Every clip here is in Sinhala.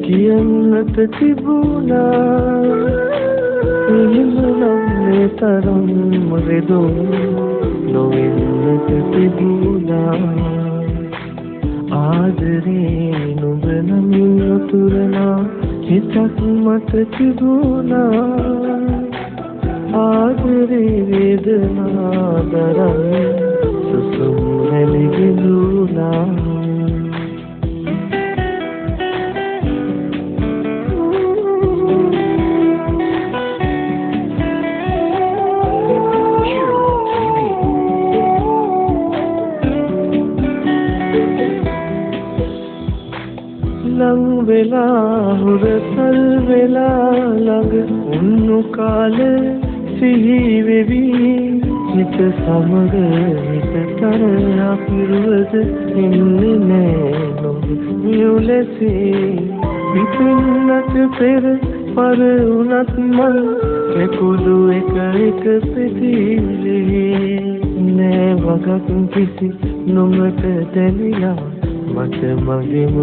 කියන්නට තිබුණා එහෙමනම් තරම් රෙදුම් නොවෙන්නට තිබුණා ආදරේ නුඹ නමින් උතුරනා හිතක් මට තිබුණා ආදරේ වේදනා දරන්නේ සුසුම් නැලිගිලුණා ලං වෙලා හුරතල් වෙලා ළඟ උන්නු කාලේ සිහි වෙවි හිත සමග හිතතර අපිරුවද එන්නේ නෑ නොඹ නියුලෙසේ විපින්නට පෙර පර උනත් මල් කෙකුළු එක එක පෙතිලේ නෑ වගක් කිසි නොමට දැනිලා මට මගේම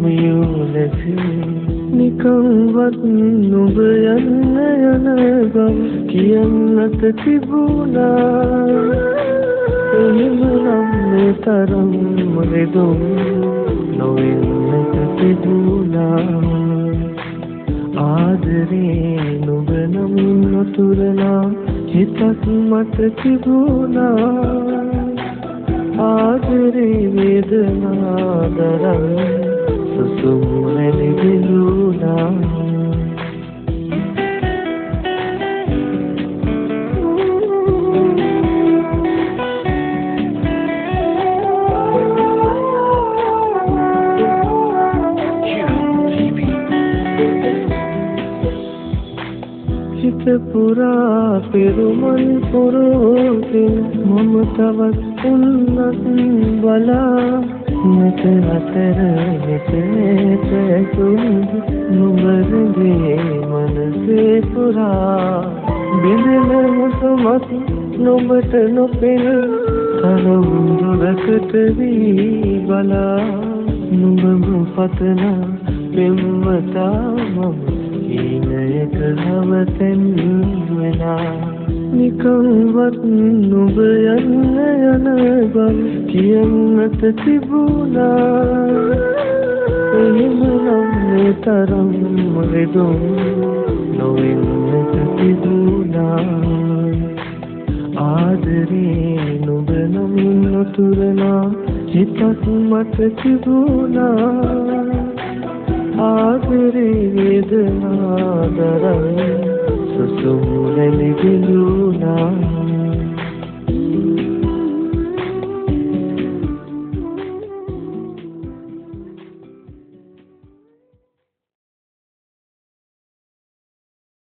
මියුලෙසේ නිකම්වත් නුඹ යන්න යන බව කියන්නට තිබුණා එහෙමනම් තරම් රෙදුම් නොවෙන්නට තිබුණා ආදරේ නුඹ නමින් උතුරනා හිතක් මට තිබුණා ආදරේ වේදනා දරන්නේ සුසුම් නැලිගිලුණා හිත පුරා පෙරුමන් පුරෝතින් මම තවත් උන්නත් බලා මට අතර හිතේ පැතුම් නුඹගේ මනසේ පුරා බිඳෙන මුසමත් නුඹට නොපෙන තරම් දුරකට වී බලා නුඹම පතන පෙම්වතා මම හීනයක නවතෙන් වෙලා නිකම්වත් නුඹ යන්න යන බව කියන්නට තිබුණා එහෙමනම් තරම් රෙදුම් නොවෙන්නට තිබුණා ආදරේ නුඹ නමින් උතුරනා හිතක් මට තිබුණා ආදරේ වේදනා දරන්නේ සුසුම් නැලිගිලුණා